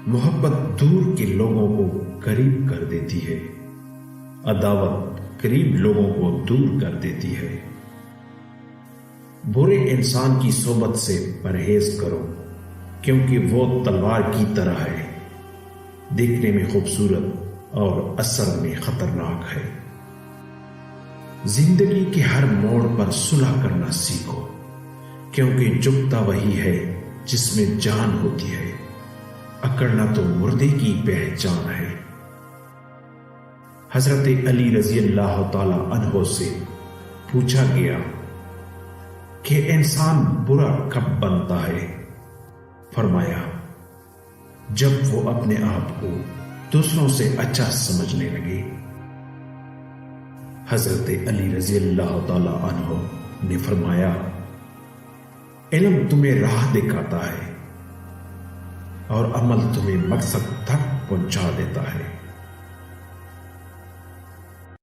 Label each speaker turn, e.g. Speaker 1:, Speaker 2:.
Speaker 1: محبت دور کے لوگوں کو قریب کر دیتی ہے، عداوت قریب لوگوں کو دور کر دیتی ہے۔ برے انسان کی صحبت سے پرہیز کرو، کیونکہ وہ تلوار کی طرح ہے، دیکھنے میں خوبصورت اور اثر میں خطرناک ہے۔ زندگی کے ہر موڑ پر صلح کرنا سیکھو، کیونکہ جھکتا وہی ہے جس میں جان ہوتی ہے، اکڑنا تو مردے کی پہچان ہے۔ حضرت علی رضی اللہ تعالی عنہ سے پوچھا گیا کہ انسان برا کب بنتا ہے؟ فرمایا، جب وہ اپنے آپ کو دوسروں سے اچھا سمجھنے لگے۔ حضرت علی رضی اللہ تعالی عنہ نے فرمایا، علم تمہیں راہ دکھاتا ہے اور عمل تمہیں مقصد تک پہنچا دیتا ہے۔